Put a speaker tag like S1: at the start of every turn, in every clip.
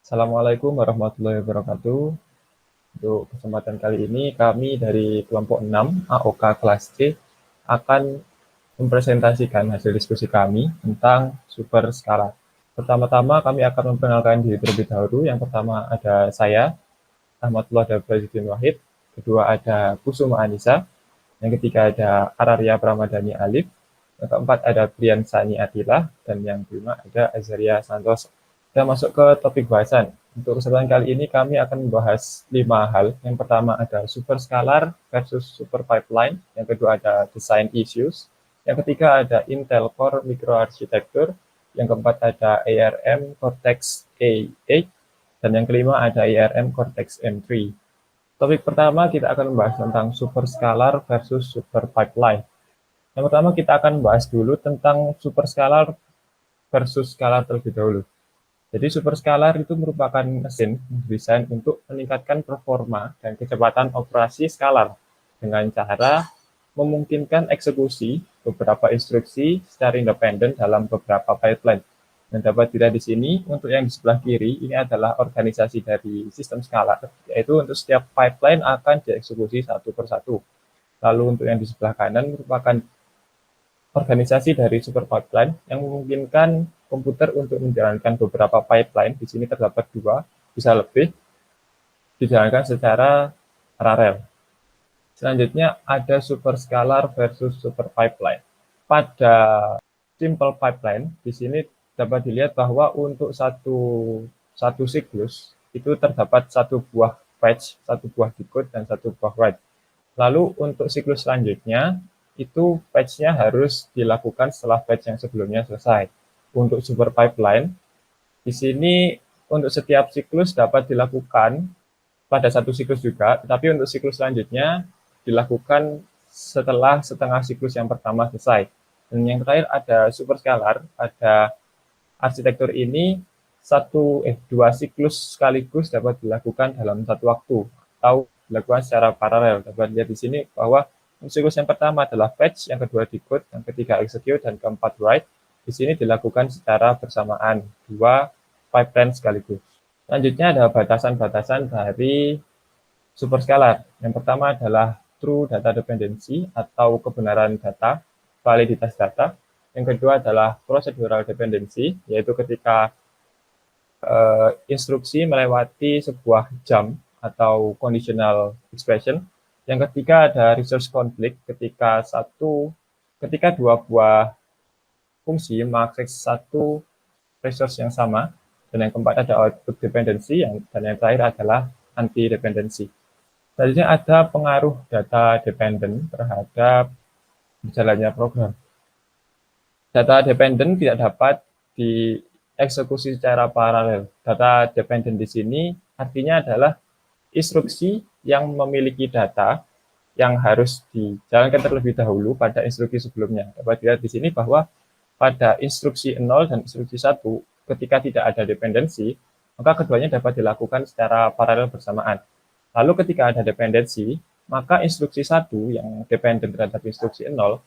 S1: Assalamualaikum warahmatullahi wabarakatuh. Untuk kesempatan kali ini kami dari kelompok 6 AOK kelas C akan mempresentasikan hasil diskusi kami tentang super skala. Pertama-tama kami akan memperkenalkan diri terlebih dahulu. Yang pertama ada saya, Rahmatullah Dabrajudin Wahid. Kedua ada Kusuma Anissa. Yang ketiga ada Araria Pramadani Alif. Yang keempat ada Brian Sani Atila. Dan yang kelima ada Azaria Santoso. Kita masuk ke topik bahasan. Untuk kesempatan kali ini kami akan membahas 5 hal. Yang pertama ada super scalar versus super pipeline. Yang kedua ada design issues. Yang ketiga ada Intel Core Microarchitecture. Yang keempat ada ARM Cortex A8. Dan yang kelima ada ARM Cortex M3. Topik pertama kita akan membahas tentang super scalar versus super pipeline. Yang pertama kita akan membahas dulu tentang super scalar versus scalar terlebih dahulu. Jadi super scalar itu merupakan mesin desain untuk meningkatkan performa dan kecepatan operasi scalar dengan cara memungkinkan eksekusi beberapa instruksi secara independen dalam beberapa pipeline. Dan dapat dilihat di sini, untuk yang di sebelah kiri, ini adalah organisasi dari sistem scalar, yaitu untuk setiap pipeline akan dieksekusi satu persatu. Lalu untuk yang di sebelah kanan merupakan organisasi dari super pipeline yang memungkinkan komputer untuk menjalankan beberapa pipeline. Di sini terdapat 2, bisa lebih, dijalankan secara paralel. Selanjutnya ada super scalar versus super pipeline. Pada simple pipeline, di sini dapat dilihat bahwa untuk satu siklus itu terdapat satu buah fetch, satu buah decode, dan satu buah write. Lalu untuk siklus selanjutnya, itu fetch-nya harus dilakukan setelah fetch yang sebelumnya selesai. Untuk super pipeline, di sini untuk setiap siklus dapat dilakukan pada satu siklus juga, tetapi untuk siklus selanjutnya dilakukan setelah setengah siklus yang pertama selesai. Dan yang terakhir ada super scalar, pada arsitektur ini dua siklus sekaligus dapat dilakukan dalam satu waktu atau dilakukan secara paralel. Dapat lihat di sini bahwa siklus yang pertama adalah fetch, yang kedua decode, yang ketiga execute, dan keempat write. Di sini dilakukan secara bersamaan, 2 pipeline sekaligus. Selanjutnya ada batasan-batasan dari super scalar. Yang pertama adalah true data dependency atau kebenaran data, validitas data. Yang kedua adalah procedural dependency, yaitu ketika instruksi melewati sebuah jam atau conditional expression. Yang ketiga ada resource conflict, ketika dua buah fungsi mengakses satu resource yang sama. Dan yang keempat ada output dependency, dan yang terakhir adalah anti dependency. Selanjutnya ada pengaruh data dependent terhadap berjalannya program. Data dependent tidak dapat dieksekusi secara paralel. Data dependent di sini artinya adalah instruksi yang memiliki data yang harus dijalankan terlebih dahulu pada instruksi sebelumnya. Dapat dilihat di sini bahwa pada instruksi 0 dan instruksi 1, ketika tidak ada dependensi, maka keduanya dapat dilakukan secara paralel bersamaan. Lalu ketika ada dependensi, maka instruksi 1 yang dependen terhadap instruksi 0,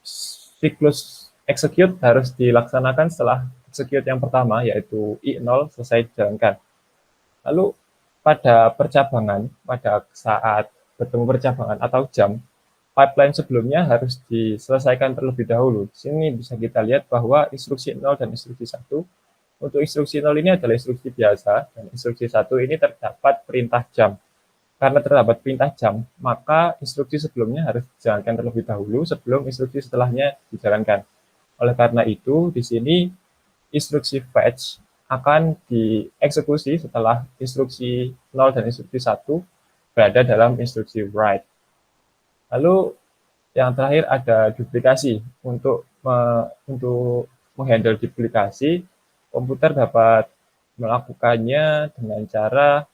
S1: siklus execute harus dilaksanakan setelah execute yang pertama, yaitu I0 selesai dijalankan. Lalu pada percabangan, pada saat bertemu percabangan atau jam, pipeline sebelumnya harus diselesaikan terlebih dahulu. Di sini bisa kita lihat bahwa instruksi 0 dan instruksi 1, untuk instruksi 0 ini adalah instruksi biasa, dan instruksi 1 ini terdapat perintah jam. Karena terdapat perintah jam, maka instruksi sebelumnya harus dijalankan terlebih dahulu sebelum instruksi setelahnya dijalankan. Oleh karena itu, di sini instruksi fetch akan dieksekusi setelah instruksi 0 dan instruksi 1 berada dalam instruksi write. Lalu yang terakhir ada duplikasi. Untuk menghandle duplikasi, komputer dapat melakukannya dengan cara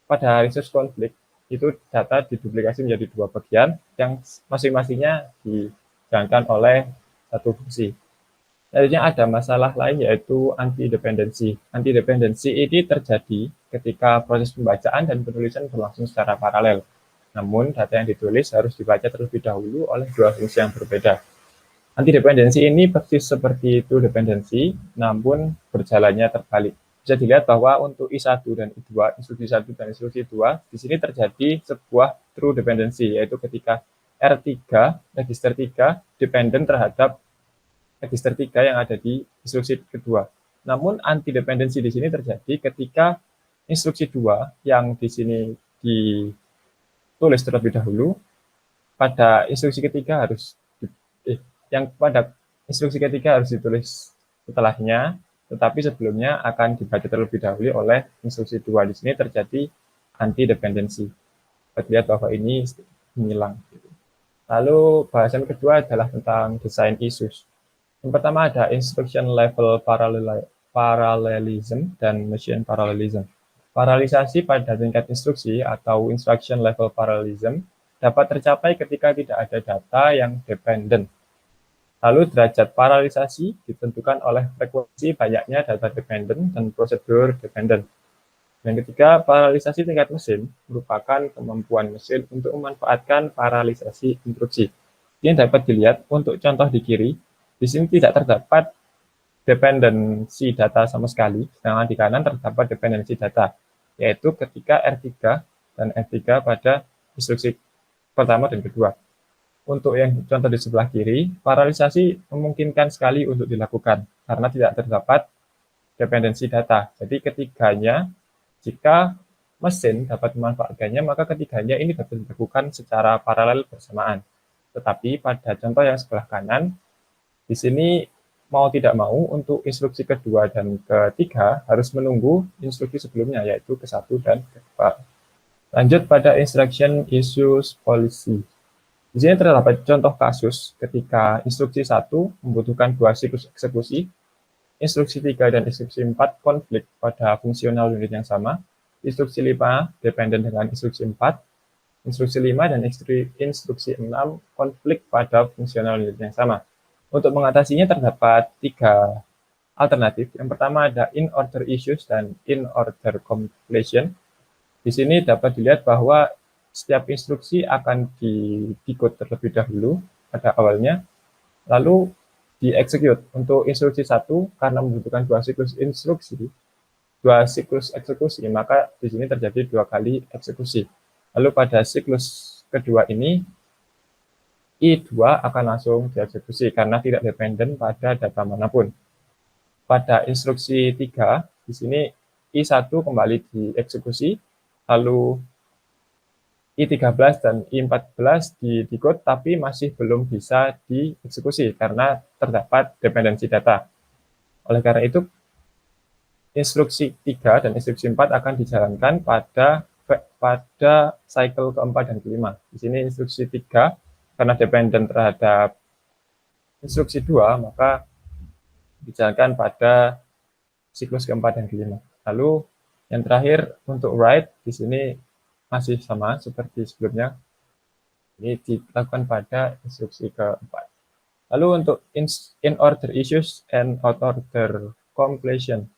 S1: pada resource conflict, itu data diduplikasi menjadi 2 bagian yang masing-masingnya dijalankan oleh satu fungsi. Selanjutnya ada masalah lain yaitu anti-dependency. Anti-dependency ini terjadi ketika proses pembacaan dan penulisan berlangsung secara paralel. Namun data yang ditulis harus dibaca terlebih dahulu oleh 2 fungsi yang berbeda. Anti-dependency ini persis seperti true dependency, namun berjalannya terbalik. bisa dilihat bahwa untuk I1 dan I2, instruksi 1 dan instruksi 2, di sini terjadi sebuah true dependency, yaitu ketika R3, register 3, dependent terhadap register 3 yang ada di instruksi kedua. Namun anti dependency di sini terjadi ketika instruksi 2 yang di sini ditulis terlebih dahulu, pada instruksi ketiga harus ditulis setelahnya, tetapi sebelumnya akan dibaca terlebih dahulu oleh instruksi 2. Di sini terjadi anti dependency. Kita lihat bahwa ini hilang. Lalu bahasan kedua adalah tentang design issues. Yang pertama ada instruction level parallelism dan machine parallelism. Paralelisasi pada tingkat instruksi atau instruction level parallelism dapat tercapai ketika tidak ada data yang dependent. Lalu derajat paralelisasi ditentukan oleh frekuensi banyaknya data dependent dan prosedur dependent. Yang ketiga, paralelisasi tingkat mesin merupakan kemampuan mesin untuk memanfaatkan paralelisasi instruksi. Ini dapat dilihat untuk contoh di kiri, di sini tidak terdapat dependensi data sama sekali, sedangkan di kanan terdapat dependensi data, yaitu ketika R3 dan F3 pada instruksi pertama dan kedua. Untuk yang contoh di sebelah kiri, paralelisasi memungkinkan sekali untuk dilakukan karena tidak terdapat dependensi data. Jadi ketiganya, jika mesin dapat memanfaatkannya, maka ketiganya ini dapat dilakukan secara paralel bersamaan. Tetapi pada contoh yang sebelah kanan, di sini mau tidak mau untuk instruksi kedua dan ketiga harus menunggu instruksi sebelumnya, yaitu ke-1 dan ke-2. Lanjut pada instruction issues policy. Di sini terdapat contoh kasus ketika instruksi 1 membutuhkan 2 siklus eksekusi, instruksi 3 dan instruksi 4 konflik pada fungsional unit yang sama, instruksi 5 dependen dengan instruksi 4, instruksi 5 dan instruksi 6 konflik pada fungsional unit yang sama. Untuk mengatasinya terdapat 3 alternatif. Yang pertama ada in-order issues dan in-order completion. Di sini dapat dilihat bahwa setiap instruksi akan di-decode terlebih dahulu pada awalnya, lalu di-execute. Untuk instruksi 1, karena membutuhkan 2 siklus eksekusi, maka di sini terjadi 2 kali eksekusi. Lalu pada siklus kedua ini, I2 akan langsung dieksekusi karena tidak dependen pada data manapun. Pada instruksi 3, di sini I1 kembali dieksekusi, lalu I13 dan I14 di-decode tapi masih belum bisa dieksekusi karena terdapat dependensi data. Oleh karena itu, instruksi 3 dan instruksi 4 akan dijalankan pada cycle keempat dan kelima. Di sini instruksi 3 karena dependen terhadap instruksi 2, maka dijalankan pada siklus keempat dan kelima. Lalu yang terakhir untuk write di sini masih sama seperti sebelumnya. Ini dilakukan pada instruksi keempat. Lalu untuk in-order issues and out-order completion.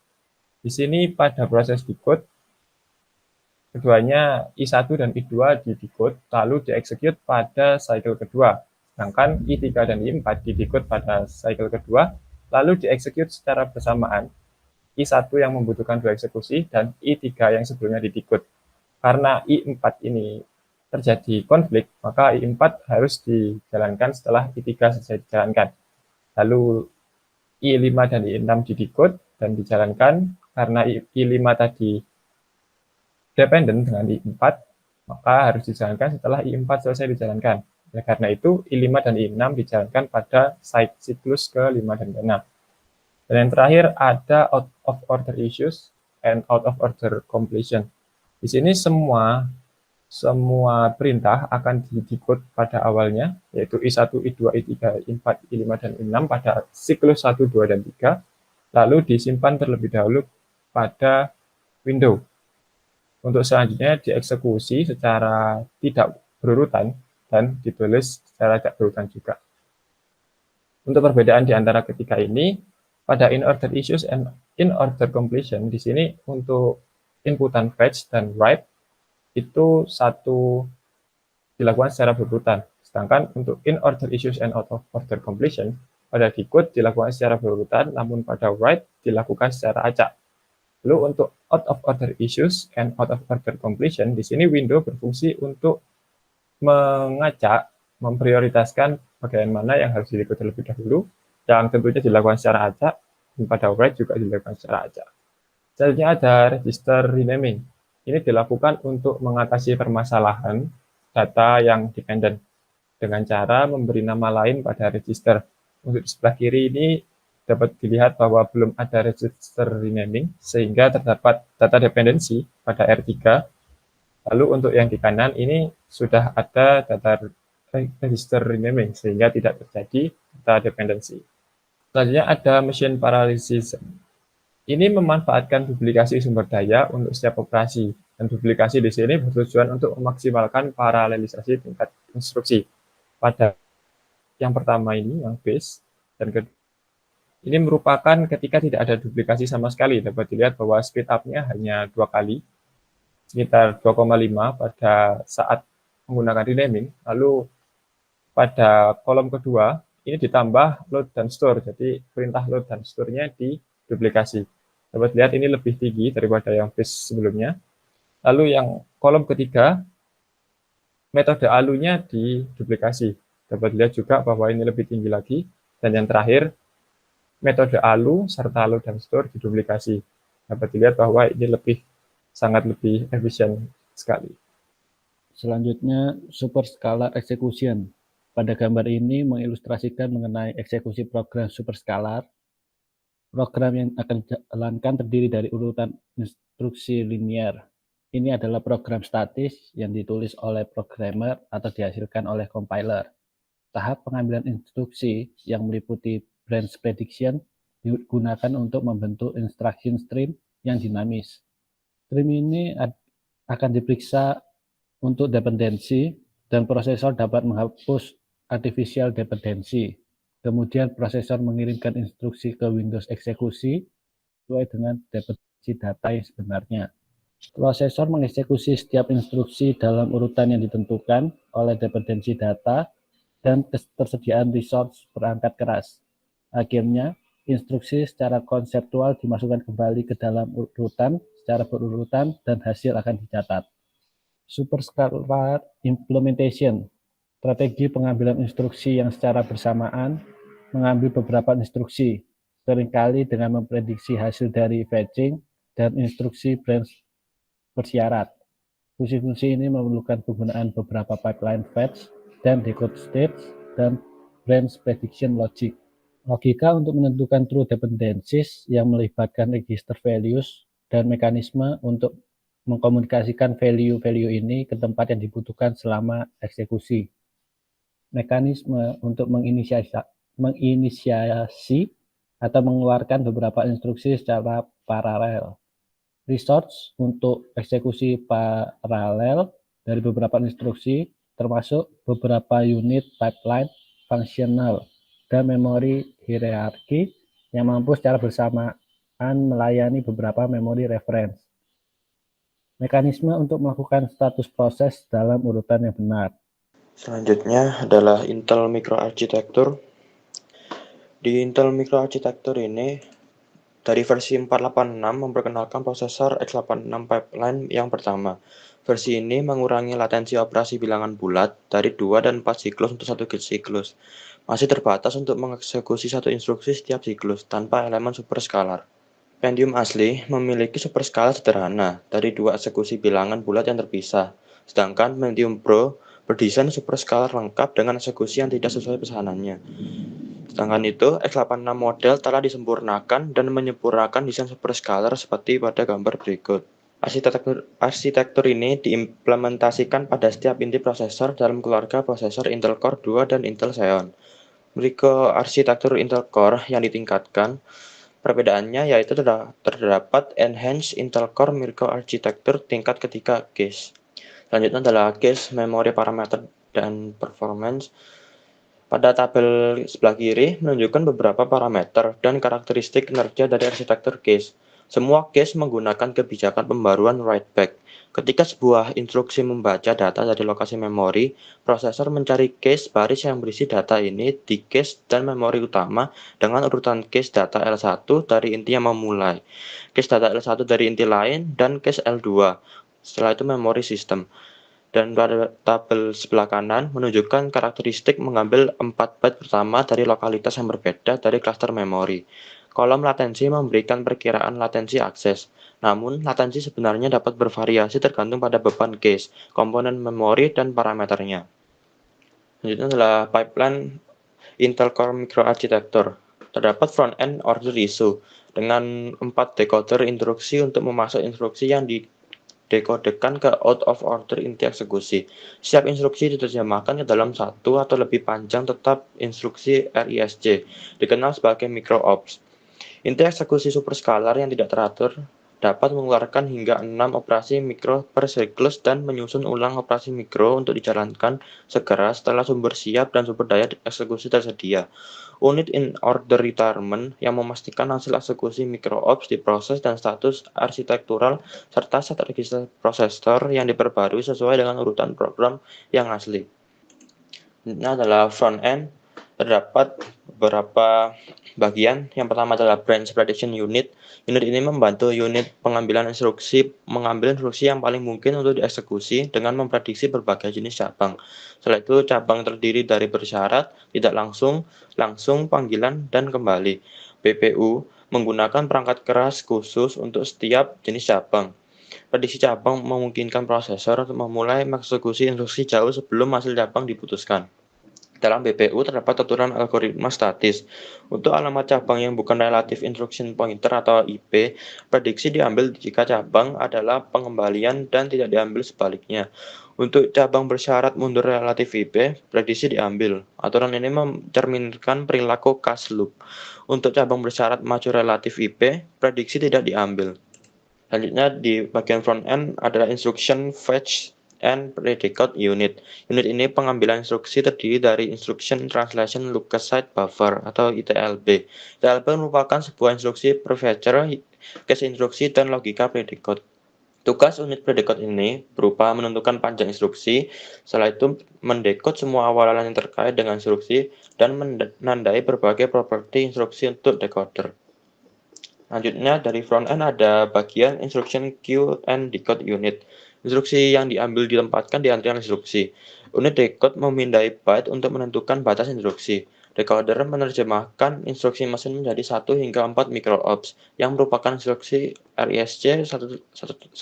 S1: Di sini pada proses decode, keduanya I1 dan I2 di-decode, lalu di-execute pada cycle kedua. Sedangkan I3 dan I4 di-decode pada cycle kedua, lalu di-execute secara bersamaan. I1 yang membutuhkan 2 eksekusi dan I3 yang sebelumnya di-decode. Karena I4 ini terjadi konflik, maka I4 harus dijalankan setelah I3 selesai dijalankan. Lalu I5 dan I6 di-decode dan dijalankan karena I5 tadi dependen dengan I4, maka harus dijalankan setelah I4 selesai dijalankan. Oleh karena itu, I5 dan I6 dijalankan pada siklus ke-5 dan ke-6. Dan yang terakhir ada out of order issues and out of order completion. Di sini semua perintah akan di-decode pada awalnya, yaitu I1, I2, I3, I4, I5, dan I6 pada siklus 1, 2, dan 3, lalu disimpan terlebih dahulu pada window. Untuk selanjutnya dieksekusi secara tidak berurutan dan ditulis secara tidak berurutan juga. Untuk perbedaan di antara ketiga ini, pada in-order issues and in-order completion, di sini untuk inputan fetch dan write itu dilakukan secara berurutan. Sedangkan untuk in-order issues and out-of-order completion, pada decode dilakukan secara berurutan, namun pada write dilakukan secara acak. Lalu untuk out of order issues and out of order completion, di sini window berfungsi untuk mengacak, memprioritaskan bagian mana yang harus diikuti terlebih dahulu, yang tentunya dilakukan secara acak, dan pada write juga dilakukan secara acak. Selanjutnya ada register renaming. Ini dilakukan untuk mengatasi permasalahan data yang dependent dengan cara memberi nama lain pada register. Untuk di sebelah kiri ini dapat dilihat bahwa belum ada register renaming sehingga terdapat data dependensi pada R3. Lalu untuk yang di kanan ini sudah ada data register renaming sehingga tidak terjadi data dependensi. Selanjutnya ada machine paralysis. Ini memanfaatkan duplikasi sumber daya untuk setiap operasi, dan duplikasi di sini bertujuan untuk memaksimalkan paralelisasi tingkat instruksi. Pada yang pertama ini, yang base, dan kedua, ini merupakan ketika tidak ada duplikasi sama sekali. Dapat dilihat bahwa speed up-nya hanya 2 kali, sekitar 2,5 pada saat menggunakan renaming. Lalu pada kolom kedua, ini ditambah load dan store. Jadi perintah load dan store-nya diduplikasi. Dapat lihat ini lebih tinggi daripada yang base sebelumnya. Lalu yang kolom ketiga, metode alunya diduplikasi. Dapat lihat juga bahwa ini lebih tinggi lagi. Dan yang terakhir, metode alu serta load dan store diduplikasi. Dapat dilihat bahwa ini sangat lebih efisien sekali.
S2: Selanjutnya, superscalar execution. Pada gambar ini mengilustrasikan mengenai eksekusi program superscalar. Program yang akan dijalankan terdiri dari urutan instruksi linear. Ini adalah program statis yang ditulis oleh programmer atau dihasilkan oleh compiler. Tahap pengambilan instruksi yang meliputi branch prediction digunakan untuk membentuk instruction stream yang dinamis. Stream ini akan diperiksa untuk dependensi dan prosesor dapat menghapus artificial dependency. Kemudian prosesor mengirimkan instruksi ke Windows eksekusi sesuai dengan dependensi data yang sebenarnya. Prosesor mengeksekusi setiap instruksi dalam urutan yang ditentukan oleh dependensi data dan ketersediaan resource perangkat keras. Akhirnya, instruksi secara konseptual dimasukkan kembali ke dalam urutan secara berurutan dan hasil akan dicatat. Superscalar implementation, strategi pengambilan instruksi yang secara bersamaan mengambil beberapa instruksi, seringkali dengan memprediksi hasil dari fetching dan instruksi branch bersyarat. Fungsi-fungsi ini memerlukan penggunaan beberapa pipeline fetch dan decode stage dan branch prediction logic. Logika untuk menentukan true dependencies yang melibatkan register values dan mekanisme untuk mengkomunikasikan value-value ini ke tempat yang dibutuhkan selama eksekusi. Mekanisme untuk menginisiasi atau mengeluarkan beberapa instruksi secara paralel. Resource untuk eksekusi paralel dari beberapa instruksi, termasuk beberapa unit pipeline fungsional dan memori hierarki yang mampu secara bersamaan melayani beberapa memori reference. Mekanisme untuk melakukan status proses dalam urutan yang benar.
S3: Selanjutnya adalah Intel Microarchitecture. Di Intel Microarchitecture ini, dari versi 486 memperkenalkan prosesor x86 pipeline yang pertama. Versi ini mengurangi latensi operasi bilangan bulat dari 2 dan 4 siklus untuk satu siklus. Masih terbatas untuk mengeksekusi satu instruksi setiap siklus tanpa elemen superscalar. Pentium asli memiliki superskala sederhana dari 2 eksekusi bilangan bulat yang terpisah, sedangkan Pentium Pro berdesain superskala lengkap dengan eksekusi yang tidak sesuai pesanannya. Sedangkan itu, x86 model telah disempurnakan dan menyempurnakan desain superscalar seperti pada gambar berikut. Arsitektur ini diimplementasikan pada setiap inti prosesor dalam keluarga prosesor Intel Core 2 dan Intel Xeon. Arsitektur Intel Core yang ditingkatkan, perbedaannya yaitu terdapat Enhanced Intel Core Microarchitecture tingkat ketiga GACE. Selanjutnya adalah GACE Memory Parameter dan Performance. Pada tabel sebelah kiri menunjukkan beberapa parameter dan karakteristik kinerja dari arsitektur GACE. Semua case menggunakan kebijakan pembaruan write back. Ketika sebuah instruksi membaca data dari lokasi memori, prosesor mencari case baris yang berisi data ini di case dan memori utama dengan urutan case data L1 dari inti yang memulai, case data L1 dari inti lain, dan case L2. Setelah itu memori sistem. Dan pada tabel sebelah kanan menunjukkan karakteristik mengambil 4 byte pertama dari lokalitas yang berbeda dari klaster memori. Kolom latensi memberikan perkiraan latensi akses. Namun, latensi sebenarnya dapat bervariasi tergantung pada beban cache, komponen memori, dan parameternya. Selanjutnya adalah pipeline Intel Core Microarchitecture. Terdapat front-end order issue dengan 4 decoder instruksi untuk memasuk instruksi yang dekodekan ke out of order inti eksekusi. Setiap instruksi diterjemahkan ke dalam satu atau lebih panjang tetap instruksi RISC, dikenal sebagai micro-ops. Inti eksekusi superskalar yang tidak teratur dapat mengeluarkan hingga 6 operasi mikro per siklus dan menyusun ulang operasi mikro untuk dijalankan segera setelah sumber siap dan sumber daya eksekusi tersedia. Unit in order retirement yang memastikan hasil eksekusi micro-ops diproses dan status arsitektural serta set register prosesor yang diperbarui sesuai dengan urutan program yang asli. Ini adalah front end. Terdapat beberapa bagian. Yang pertama adalah branch prediction unit. Unit ini membantu unit pengambilan instruksi mengambil instruksi yang paling mungkin untuk dieksekusi dengan memprediksi berbagai jenis cabang. Setelah itu cabang terdiri dari bersyarat, tidak langsung, panggilan, dan kembali. BPU menggunakan perangkat keras khusus untuk setiap jenis cabang. Prediksi cabang memungkinkan prosesor untuk memulai mengeksekusi instruksi jauh sebelum hasil cabang diputuskan. Dalam BPU terdapat aturan algoritma statis. Untuk alamat cabang yang bukan relative instruction pointer atau IP, prediksi diambil jika cabang adalah pengembalian dan tidak diambil sebaliknya. Untuk cabang bersyarat mundur relatif IP, prediksi diambil. Aturan ini mencerminkan perilaku closed loop. Untuk cabang bersyarat maju relatif IP, prediksi tidak diambil. Selanjutnya di bagian front end adalah instruction fetch and predicate unit. Unit ini pengambilan instruksi terdiri dari Instruction Translation Lookup Buffer atau ITLB. ITLB merupakan sebuah instruksi prefetcher, cache instruksi, dan logika predicate. Tugas unit predicate ini berupa menentukan panjang instruksi, setelah itu mendekode semua awalan yang terkait dengan instruksi, dan menandai berbagai properti instruksi untuk decoder. Selanjutnya dari front end ada bagian Instruction Queue and Decode Unit. Instruksi yang diambil ditempatkan di antrian instruksi. Unit decode memindai byte untuk menentukan batas instruksi. Decoder menerjemahkan instruksi mesin menjadi 1 hingga 4 micro-ops, yang merupakan instruksi RISC 118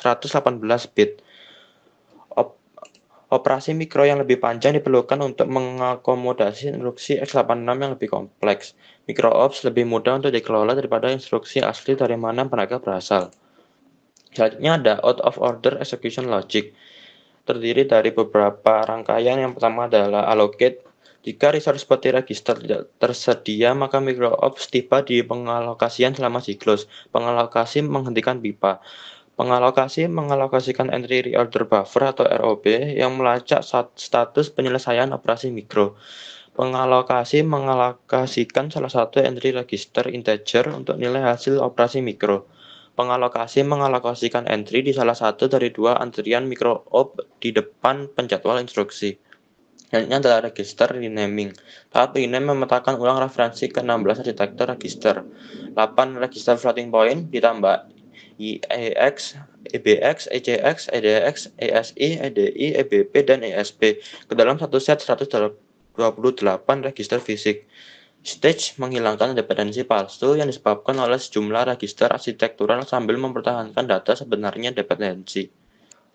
S3: bit. Operasi mikro yang lebih panjang diperlukan untuk mengakomodasi instruksi x86 yang lebih kompleks. Micro-ops lebih mudah untuk dikelola daripada instruksi asli dari mana mereka berasal. Selanjutnya ada out of order execution logic. Terdiri dari beberapa rangkaian. Yang pertama adalah allocate. Jika resource seperti register tidak tersedia, maka micro-ops tiba di pengalokasian selama siklus. Pengalokasi menghentikan pipa. Pengalokasi mengalokasikan entry reorder buffer atau ROB yang melacak status penyelesaian operasi mikro. Pengalokasi mengalokasikan salah satu entry register integer untuk nilai hasil operasi mikro. Pengalokasi mengalokasikan entry di salah satu dari dua antrian micro-op di depan penjadwal instruksi. Selanjutnya adalah register renaming. Tahap rename memetakan ulang referensi ke 16 arsitektur register. 8 register floating point ditambah IEX, EBX, ECX, EDX, ESI, EDI, EBP, dan ESP ke dalam satu set 128 register fisik. Stage menghilangkan dependensi palsu yang disebabkan oleh sejumlah register arsitektural sambil mempertahankan data sebenarnya dependensi.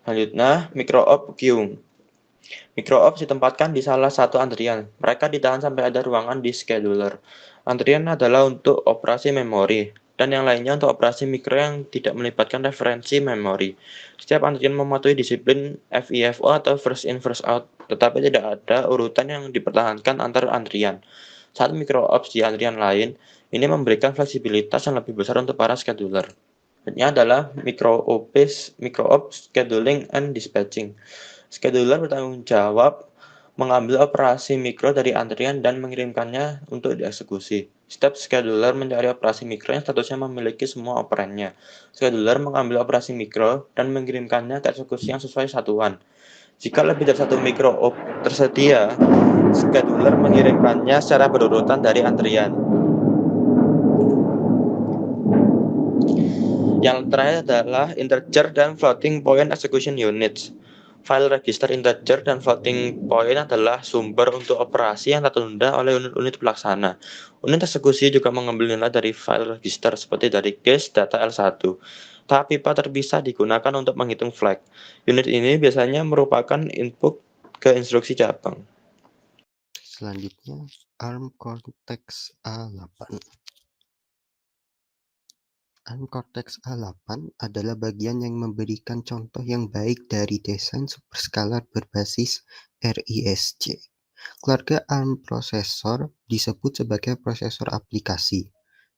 S3: Selanjutnya, micro-op queue. Micro-ops ditempatkan di salah satu antrian. Mereka ditahan sampai ada ruangan di scheduler. Antrian adalah untuk operasi memori, dan yang lainnya untuk operasi mikro yang tidak melibatkan referensi memori. Setiap antrian mematuhi disiplin FIFO atau first in first out, tetapi tidak ada urutan yang dipertahankan antar antrian. Saat micro-ops di antrian lain, ini memberikan fleksibilitas yang lebih besar untuk para scheduler. Selanjutnya adalah micro-ops scheduling and dispatching. Scheduler bertanggung jawab mengambil operasi mikro dari antrian dan mengirimkannya untuk dieksekusi. Step scheduler mencari operasi mikro yang statusnya memiliki semua operannya. Scheduler mengambil operasi mikro dan mengirimkannya ke eksekusi yang sesuai satuan. Jika lebih dari satu mikro tersedia, scheduler mengirimkannya secara berurutan dari antrian. Yang terakhir adalah integer dan floating point execution units. File register integer dan floating point adalah sumber untuk operasi yang tertunda oleh unit-unit pelaksana. Unit eksekusi juga mengambil nilai dari file register seperti dari case data L1. Tahap pipa terpisah digunakan untuk menghitung flag. Unit ini biasanya merupakan input ke instruksi cabang.
S4: Selanjutnya, ARM Cortex A8. ARM Cortex A8 adalah bagian yang memberikan contoh yang baik dari desain superskalar berbasis RISC. Keluarga ARM prosesor disebut sebagai prosesor aplikasi.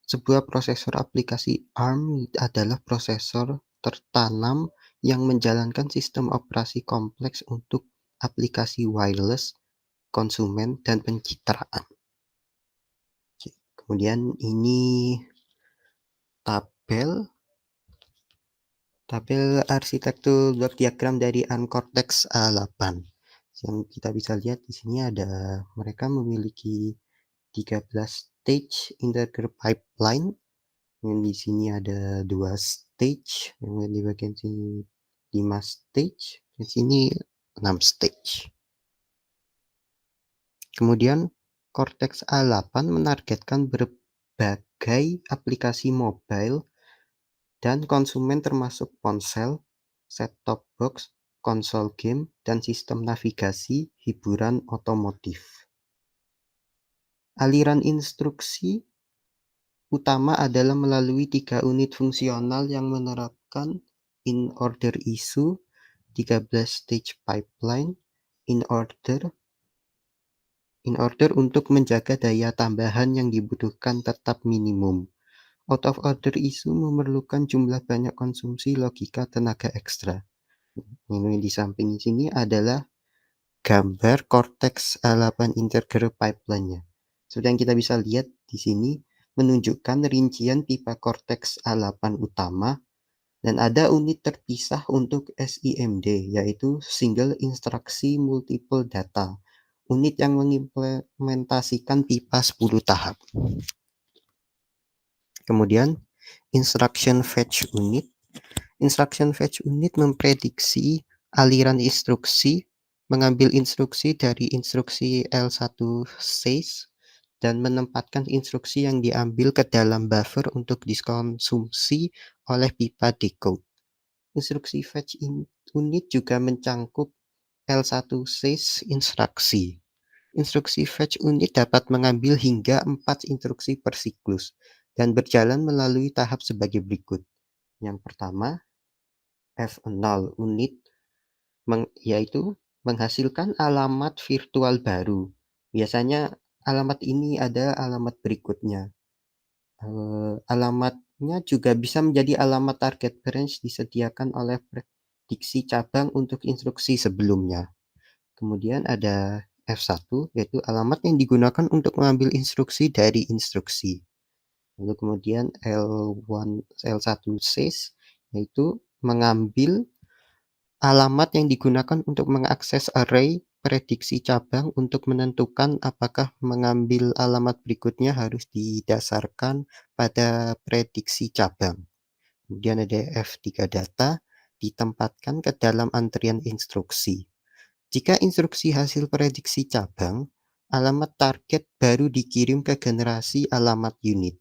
S4: Sebuah prosesor aplikasi ARM adalah prosesor tertanam yang menjalankan sistem operasi kompleks untuk aplikasi wireless, konsumen, dan pencitraan. Kemudian ini tabel arsitektur blok diagram dari ARM Cortex A8. Yang kita bisa lihat di sini ada mereka memiliki 13 stage integer pipeline. Yang di sini ada 2 stage, yang di bagian sini 5 stage, di sini 6 stage. Kemudian Cortex A8 menargetkan berbagai aplikasi mobile dan konsumen termasuk ponsel, set-top box, konsol game, dan sistem navigasi hiburan otomotif. Aliran instruksi utama adalah melalui 3 unit fungsional yang menerapkan in order issue, 13 stage pipeline, in order untuk menjaga daya tambahan yang dibutuhkan tetap minimum. Out of order issue memerlukan jumlah banyak konsumsi logika tenaga ekstra. Ini di samping sini adalah gambar Cortex A8 integer pipeline-nya. Seperti yang kita bisa lihat di sini menunjukkan rincian pipa Cortex A8 utama dan ada unit terpisah untuk SIMD, yaitu Single Instruksi Multiple Data, unit yang mengimplementasikan pipa 10 tahap. Kemudian Instruction Fetch Unit. Instruction Fetch Unit memprediksi aliran instruksi, mengambil instruksi dari instruksi L1 says, dan menempatkan instruksi yang diambil ke dalam buffer untuk dikonsumsi oleh pipa decode. Instruksi fetch unit juga mencangkup L1 says instruksi. Instruksi fetch unit dapat mengambil hingga 4 instruksi per siklus dan berjalan melalui tahap sebagai berikut. Yang pertama, F0 unit yaitu menghasilkan alamat virtual baru. Biasanya alamat ini ada alamat berikutnya. Alamatnya juga bisa menjadi alamat target branch disediakan oleh prediksi cabang untuk instruksi sebelumnya. Kemudian ada F1 yaitu alamat yang digunakan untuk mengambil instruksi dari instruksi. Lalu kemudian L1 says yaitu mengambil alamat yang digunakan untuk mengakses array prediksi cabang untuk menentukan apakah mengambil alamat berikutnya harus didasarkan pada prediksi cabang. Kemudian ada F3 data ditempatkan ke dalam antrian instruksi. Jika instruksi hasil prediksi cabang, alamat target baru dikirim ke generasi alamat unit.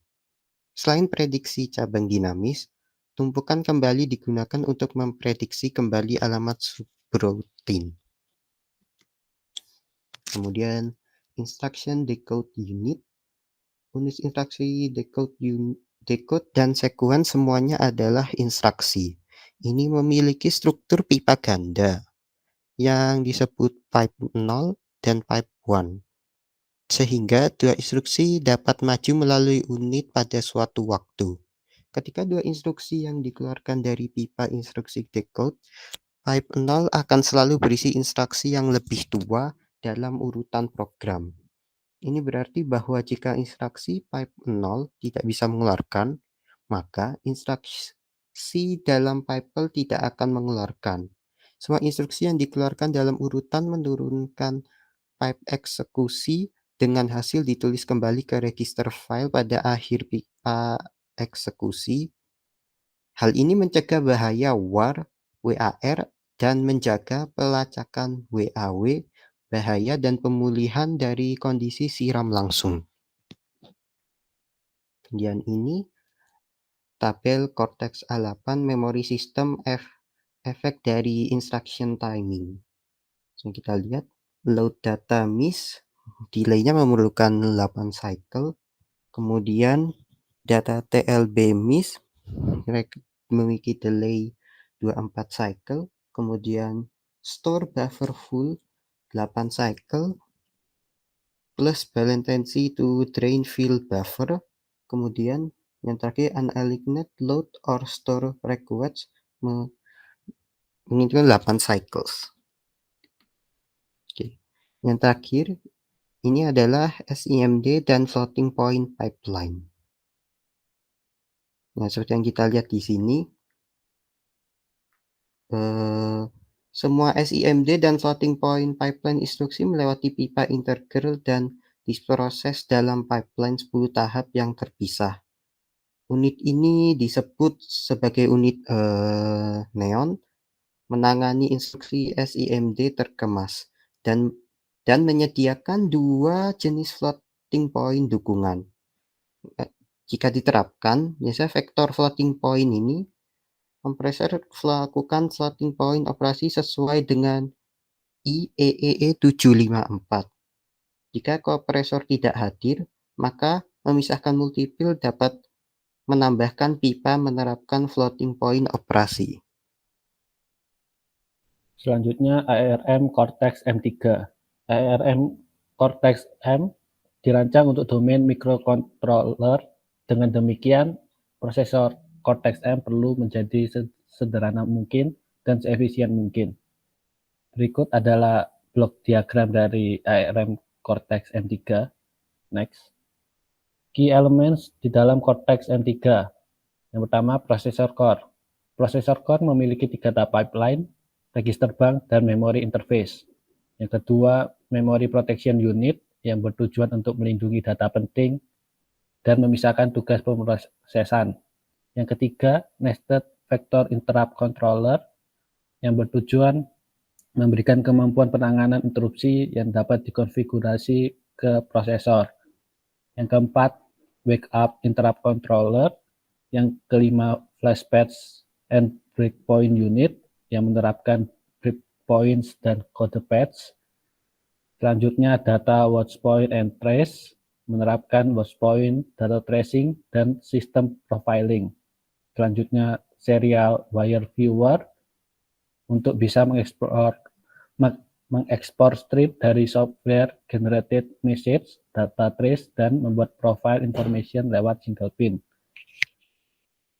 S4: Selain prediksi cabang dinamis, tumpukan kembali digunakan untuk memprediksi kembali alamat subroutine. Kemudian instruction decode unit. Unit instruksi decode dan sequence semuanya adalah instruksi. Ini memiliki struktur pipa ganda yang disebut pipe 0 dan pipe 1. Sehingga dua instruksi dapat maju melalui unit pada suatu waktu. Ketika dua instruksi yang dikeluarkan dari pipa instruksi decode, pipe 0 akan selalu berisi instruksi yang lebih tua dalam urutan program. Ini berarti bahwa jika instruksi pipe 0 tidak bisa mengeluarkan, maka instruksi dalam pipe tidak akan mengeluarkan. Semua instruksi yang dikeluarkan dalam urutan menurunkan pipe eksekusi dengan hasil ditulis kembali ke register file pada akhir pipa eksekusi. Hal ini mencegah bahaya WAR, WAR, dan menjaga pelacakan WAW, bahaya dan pemulihan dari kondisi siram langsung. Kemudian ini tabel Cortex A8 Memory System efek dari instruction timing. So, kita lihat load data miss, delay-nya memerlukan 8 cycle. Kemudian data TLB miss memiliki delay 24 cycle. Kemudian store buffer full 8 cycle plus latency to drain fill buffer. Kemudian yang terakhir unaligned load or store request menginginkan 8 cycles. Oke. Yang terakhir ini adalah SIMD dan floating point pipeline. Nah, seperti yang kita lihat di sini, semua SIMD dan floating point pipeline instruksi melewati pipa integral dan diproses dalam pipeline 10 tahap yang terpisah. Unit ini disebut sebagai unit neon, menangani instruksi SIMD terkemas dan menyediakan 2 jenis floating point dukungan. Jika diterapkan, biasanya vektor floating point ini, kompresor melakukan floating point operasi sesuai dengan IEEE 754. Jika kompresor tidak hadir, maka memisahkan multiple dapat menambahkan pipa menerapkan floating point operasi.
S2: Selanjutnya ARM Cortex M3. ARM Cortex M dirancang untuk domain microcontroller. Dengan demikian, prosesor Cortex M perlu menjadi sederhana mungkin dan seefisien mungkin. Berikut adalah blok diagram dari ARM Cortex M3. Next. Key elements di dalam Cortex M3. Yang pertama, prosesor core. Prosesor core memiliki 3 tahap pipeline, register bank, dan memory interface. Yang kedua, memory protection unit yang bertujuan untuk melindungi data penting dan memisahkan tugas pemrosesan. Yang ketiga, nested vector interrupt controller yang bertujuan memberikan kemampuan penanganan interupsi yang dapat dikonfigurasi ke prosesor. Yang keempat, wake up interrupt controller. Yang kelima, flashpads and breakpoint unit yang menerapkan breakpoints dan code pads. Selanjutnya, data watchpoint and trace menerapkan watchpoint, data tracing, dan sistem profiling. Selanjutnya, serial wire viewer untuk bisa mengekspor strip dari software generated message, data trace, dan membuat profile information lewat single pin.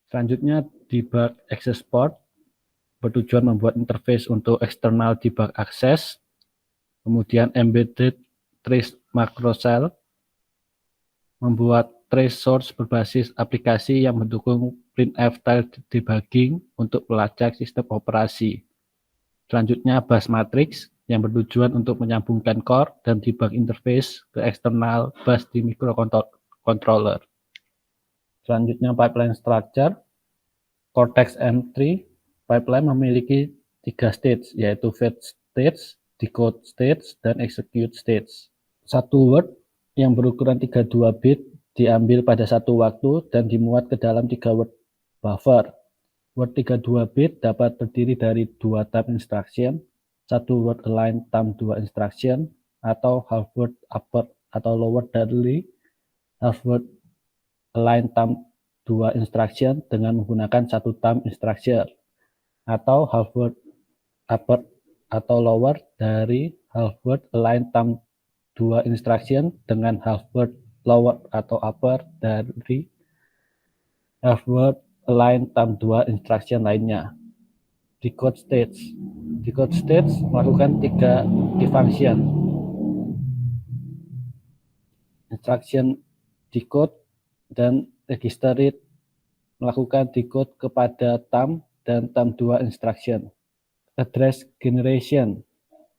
S2: Selanjutnya, debug access port bertujuan membuat interface untuk external debug access. Kemudian embedded trace macro cell membuat trace source berbasis aplikasi yang mendukung printf style debugging untuk melacak sistem operasi. Selanjutnya, bus matrix yang bertujuan untuk menyambungkan core dan debug interface ke eksternal bus di microcontroller. Selanjutnya, pipeline structure. Cortex M3 pipeline memiliki 3 stage, yaitu fetch stage, decode stage, dan execute stage. Satu word yang berukuran 32 bit diambil pada satu waktu dan dimuat ke dalam 3 word buffer. Word 32 bit dapat terdiri dari 2 thumb instruction, 1 word align thumb 2 instruction, atau half word upper atau lower dari half word align thumb 2 instruction dengan menggunakan 1 thumb instruction, atau half word upper atau lower dari half word align thumb 2 instruction dengan half word lower atau upper dari half word align thumb 2 instruction lainnya. Decode stage. Decode stage melakukan 3 key function, instruction decode, dan register read melakukan decode kepada TAM dan TAM2 instruction. Address generation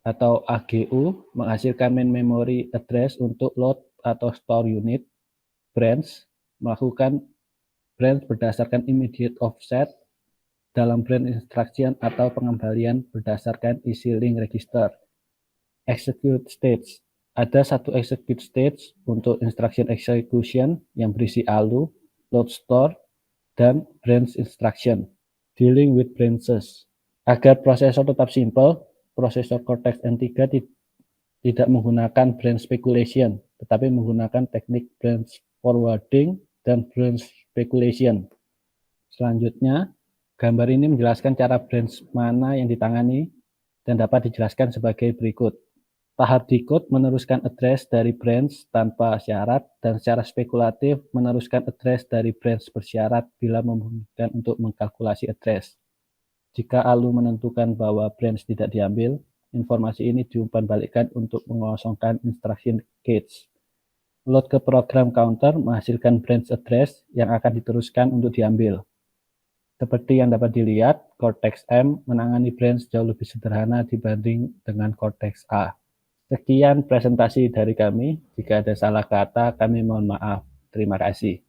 S2: atau AGU menghasilkan main memory address untuk load atau store unit. Branch melakukan branch berdasarkan immediate offset dalam branch instruction atau pengembalian berdasarkan isi link register. Execute stage. Ada satu execute stage untuk instruction execution yang berisi ALU, load store, dan branch instruction. Dealing with branches. Agar prosesor tetap simple, prosesor Cortex-M3 tidak menggunakan branch speculation, tetapi menggunakan teknik branch forwarding dan branch speculation. Selanjutnya, gambar ini menjelaskan cara branch mana yang ditangani dan dapat dijelaskan sebagai berikut. Tahap decode meneruskan address dari branch tanpa syarat dan secara spekulatif meneruskan address dari branch bersyarat bila memungkinkan untuk mengkalkulasi address. Jika ALU menentukan bahwa branch tidak diambil, informasi ini diumpan balikkan untuk mengosongkan instruction cache. Load ke program counter menghasilkan branch address yang akan diteruskan untuk diambil. Seperti yang dapat dilihat, Cortex-M menangani branch jauh lebih sederhana dibanding dengan Cortex-A. Sekian presentasi dari kami. Jika ada salah kata, kami mohon maaf. Terima kasih.